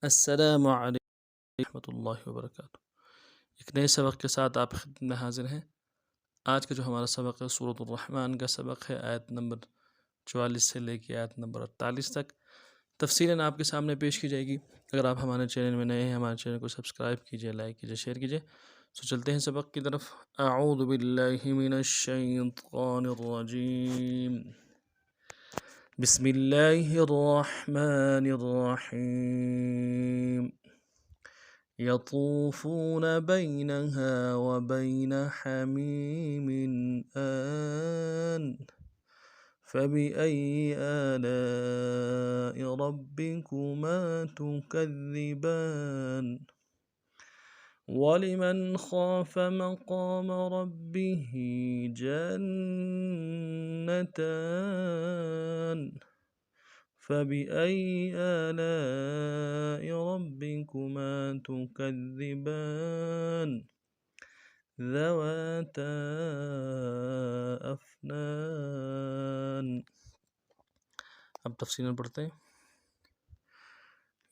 السلام علیکم ورحمۃ اللہ وبرکاتہ۔ ایک نئے سبق کے ساتھ آپ خدمت میں حاضر ہیں۔ آج کا جو ہمارا سبق ہے سورۃ الرحمن کا سبق ہے، آیت نمبر 44 سے لے کے آیت نمبر 48 تک تفصیلاً آپ کے سامنے پیش کی جائے گی۔ اگر آپ ہمارے چینل میں نئے ہیں، ہمارے چینل کو سبسکرائب کیجئے، لائک کیجئے، شیئر کیجئے۔ تو چلتے ہیں سبق کی طرف۔ اعوذ باللہ من الشیطان الرجیم، بسم اللہ الرحمن الرحیم۔ یطوفون بینہا وبین حمیم آن فبأي آلاء ربكما تكذبان ولمن خاف مقام ربه جنتان فبأي آلاء ربكما تكذبان ذواتا أفنان۔ اب تفصیلاً پڑھتے ہیں۔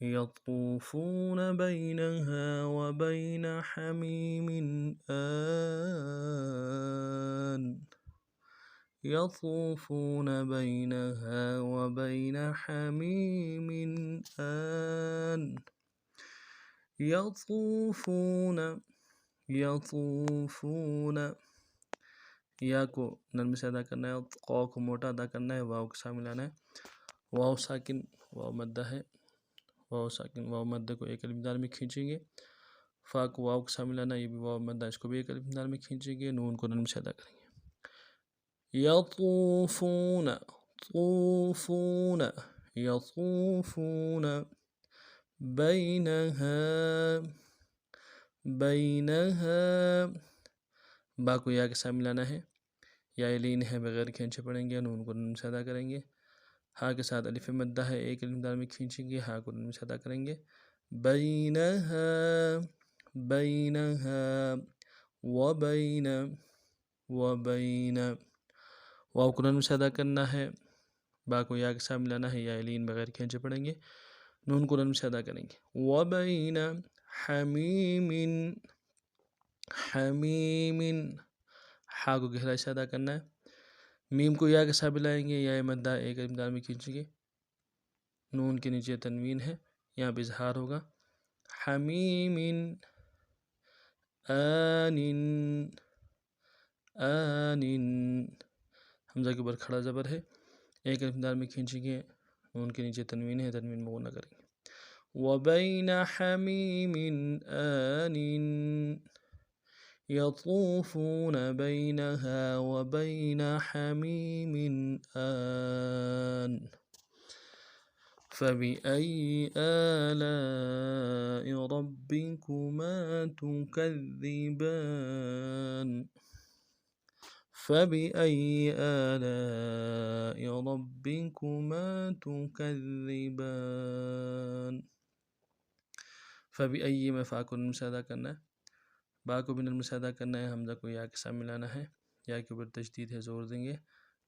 یطوفون بینہا وبین حمیم آن، یطوفون بینہا وبین حمیم آن، یطوفون یا کو نرمی سے ادا کرنا ہے، قو کو موٹا ادا کرنا ہے، واو کے سامنے لانا ہے۔ واو ساکن واو مدہ ہے، واو ساکن واو مدہ کو ایک الف دال میں کھینچیں گے۔ فا کو واو کے سامنے لانا ہے، یہ بھی واو مدہ، اس کو بھی ایک الف دال میں کھینچیں گے۔ نون کو نرمی سے ادا کریں گے۔ یطوفون طوفون یطوفون بینہا با کو یا کے سامنے لانا ہے، یا لین ہے، بغیر کھینچے پڑیں گے۔ نون کو نون سے ادا کریں گے۔ ہا کے ساتھ الف مدہ ہے، ایک الف دال میں کھینچیں گے، ہا کو نون سے ادا کریں گے۔ بینہا وبین واو کو نون سے ادا کرنا ہے، با کو یا کے سامنے لانا ہے، یا لین بغیر کھینچے پڑیں گے۔ نون کو نون سے ادا کریں گے۔ وبین حمیم ہا کو گہرائی سے ادا کرنا ہے۔ میم کو یا کے ساتھ لائیں گے، یا مدہ ایک الف دال میں کھینچیں گے۔ نون کے نیچے تنوین ہے، یہاں پہ اظہار ہوگا۔ حمیم آن حمزہ کے اوپر کھڑا زبر ہے، ایک الف دال میں کھینچیں گے۔ نون کے نیچے تنوین ہے، تنوین مغنہ کریں گے۔ وبین حمیم آن یطوفون بینہا وبین حمیم آن فبأي آلاء ربكما تكذبان فبأي آلاء ربكما تكذبان۔ فبأي میں فا کو نرم سے ادا کرنا ہے، با کو بھی نرم سے ادا کرنا ہے، حمزہ کو یا کے ساتھ ملانا ہے، یا کے اوپر تشدید ہے، زور دیں گے،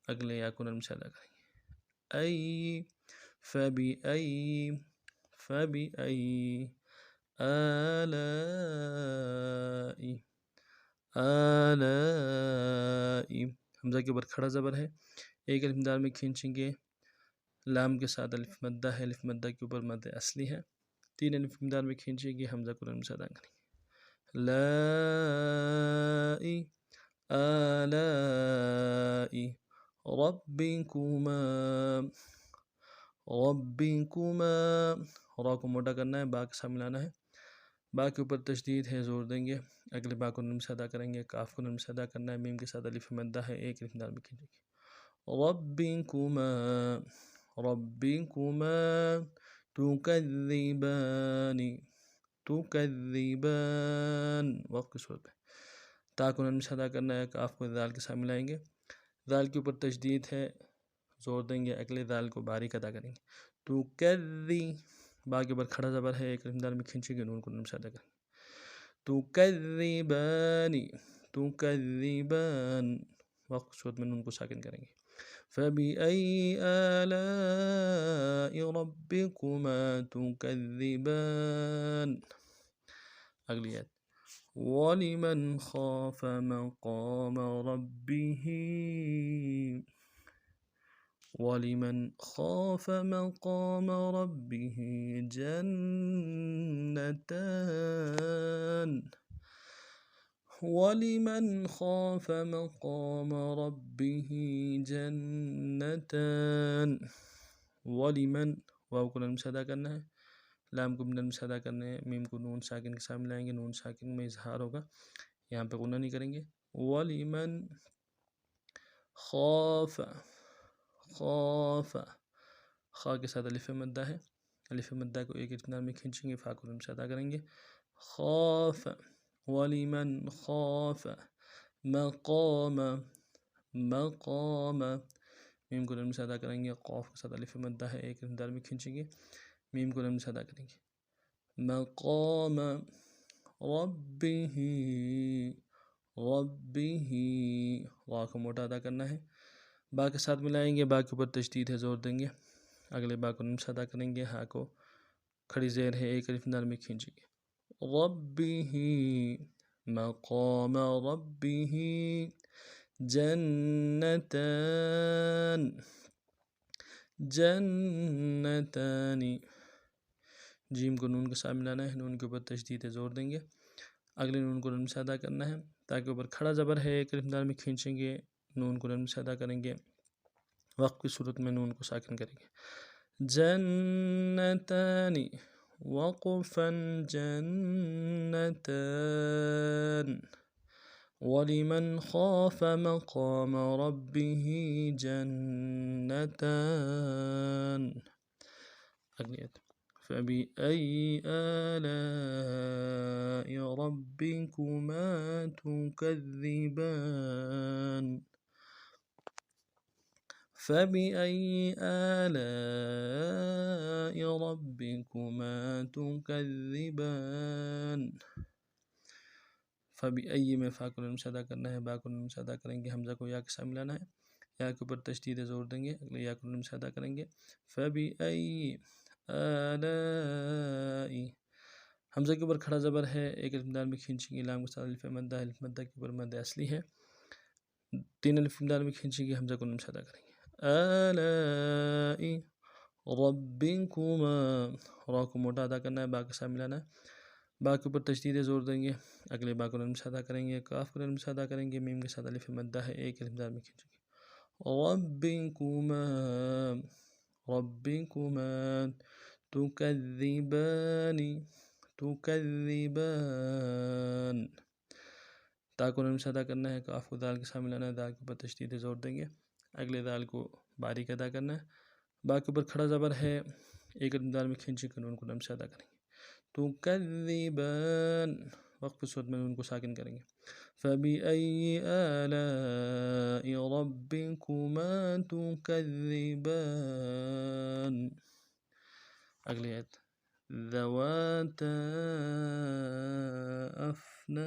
اگلے یا کو نرم سے ادا کریں گے۔ فبأي آلاء حمزہ کے اوپر کھڑا زبر ہے، ایک الف دال میں کھینچیں گے۔ لام کے ساتھ الف مدہ ہے، الف مدہ کے اوپر مد اصلی ہے، تین الف دال میں کھینچیں گے، حمزہ کو نرم سے ادا کریں گے۔ آلاء ربکما را کو موٹا کرنا ہے، با کے ساتھ ملانا ہے، با کے اوپر تشدید ہے، زور دیں گے، اگلے با کو نرم سے ادا کریں گے، کاف کو نرم سے ادا کرنا ہے، میم کے ساتھ الف مدہ ہے، ایک الف دال میں کھینچیں گے۔ ربکما تکذبان وقت کی صورت ہے، تا کو نرم سے ادا کرنا ہے، کاف کو دال کے ساتھ ملائیں گے، دال کے اوپر تشدید ہے، زور دیں گے، اگلے دال کو باریک ادا کریں گے۔ با کے اوپر کھڑا زبر ہے، ایک الف دال میں کھینچیں گے، نون کو نرم سے ادا کریں گے۔ تکذبان وقت کی صورت میں نون کو ساکن کریں گے۔ فبأي آلاء ربكما تكذبان. اگلی آیت وَلِمَنْ خَافَ مَقَامَ رَبِّهِ وَلِمَنْ خَافَ مَقَامَ رَبِّهِ جَنَّتَانِ وَلِمَنْ خَافَ مَقَامَ رَبِّهِ جَنَّتَانِ. وَلِمَنْ واو کو لام سے ادا کرنا ہے، لام کو بھی لام سے ادا کرنا ہے، میم کو نون ساکن کے سامنے لائیں گے، نون ساکن میں اظہار ہوگا، یہاں پہ غنہ نہیں کریں گے. وَلِمَنْ خَافَ خَافَ خا کے ساتھ الف مدہ ہے، الف مدہ کو ایک اطمینان میں کھینچیں گے، فا کو لام سے ادا کریں گے. خَافَ وَلِمَنْ خَافَ مَقَامَ مَقَامَ میم کو لام سے ادا کریں گے، قاف کے ساتھ الف مدہ ہے، ایک اطمینان میں کھینچیں گے، میم کو لام سے ادا کریں گے. مقام ربه ربه وا کو موٹا ادا کرنا ہے، با کے ساتھ ملائیں گے، با کے اوپر تشدید ہے، زور دیں گے، اگلے با کو نم سے ادا کریں گے، ہا کو کھڑی زیر ہے، ایک الف دال میں کھینچیں گے. ربه مقام ربه جنتان جنتان. جیم کو نون کے ساتھ ملانا ہے، نون کے اوپر تشدید ہے، زور دیں گے، اگلے نون کو نم سے ادا کرنا ہے، تاکہ اوپر کھڑا زبر ہے، ایک الف دال میں کھینچیں گے، نون کو نم سے ادا کریں گے، وقت کی صورت میں نون کو ساکن کریں گے. جنتان وقفا جنتان وَلِمَنْ خَافَ مَقَامَ رَبِّهِ جَنَّتَانِ. اگلی آیت فَبِأَيِّ آلَاءِ رَبِّكُمَا تُكَذِّبَانِ فَبِأَيِّ آلَاءِ رَبِّكُمَا تُكَذِّبَانِ. فَبِأَيِّ میں فا کو نون سے ادا کرنا ہے، با کو نون سے ادا کریں گے، حمزہ کو یا کے ساتھ ملانا ہے، یا کے اوپر تشدید زور دیں گے، اگلے یا کو نون سے ادا کریں گے. فَبِأَيِّ آلاء حمزہ کے اوپر کھڑا زبر ہے، ایک الف دال میں کھینچیں گے، لام کے ساتھ الف مدہ، الف مدہ کے اوپر مدہ اصلی ہے، تین الف دال میں کھینچیں گے، حمزہ کو نون سے ادا کریں گے. آلاء ربکما را کو موٹا ادا کرنا ہے، با کے ساتھ ملانا ہے، با کے اوپر تشدید زور دیں گے، اگلے با کو نرم سے ادا کریں گے، کاف کو نرم سے ادا کریں گے، میم کے ساتھ الف مدہ ہے، ایک الف دال میں کھینچیں گے. ربکما ربکما تکذبان تکذبان. تا کو نرم سے ادا کرنا ہے، کاف کو دال کے ساتھ ملانا ہے، دال کے اوپر تشدید زور دیں گے، اگلے دال کو باریک ادا کرنا ہے، با کے اوپر کھڑا زبر ہے، ایک الف دال میں کھینچیں گے، نون کو نرم سے ادا کریں گے. تکذبان وقت کی صورت میں نون کو ساکن کریں گے. فَبِأَيِّ آلَاءِ رَبِّكُمَا تُكَذِّبَانِ. اگلی آیت ذَوَاتَا أَفْنَانٍ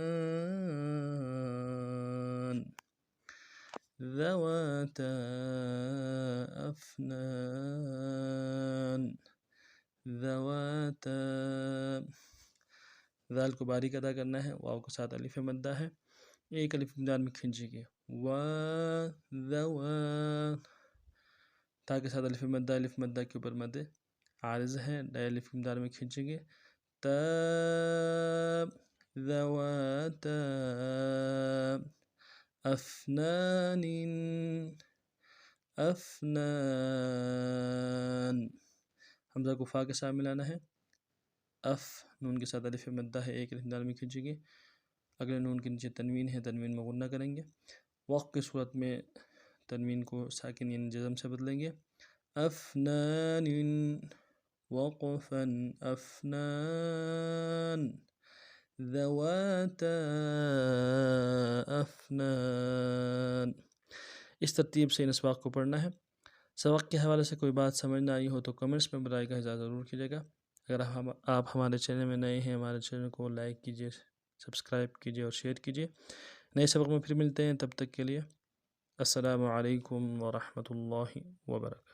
ذَوَاتَا أَفْنَانٍ ذَوَاتَا. ذال کو باریک ادا کرنا ہے، واو کے ساتھ الف مدہ ہے، ایک الف دال میں کھینچیں گے، تا کے ساتھ الف مدہ، الف مدہ کے اوپر مد عارض ہے، ڈائے الف دال میں کھینچیں گے. تا ذواتا افنان افنان. حمزہ کو فا کے ساتھ ملانا ہے، اف نون کے ساتھ الف مدہ ہے، ایک الف دال میں کھینچیں گے، اگلے نون کے نیچے تنوین ہے، تنوین میں غنہ کریں گے، وقت کی صورت میں تنوین کو ساکن یعنی جزم سے بدلیں گے. افنان وقفا افنان ذواتا افنان. اس ترتیب سے ان اسباق کو پڑھنا ہے. سبق کے حوالے سے کوئی بات سمجھ نہ آئی ہو تو کمنٹس میں برائے کا اظہار ضرور کیجیے گا. اگر آپ ہمارے چینل میں نئے ہیں، ہمارے چینل کو لائک کیجیے، سبسکرائب کیجیے اور شیئر کیجیے. نئے سبق میں پھر ملتے ہیں، تب تک کے لیے السلام علیکم ورحمۃ اللہ وبرکاتہ.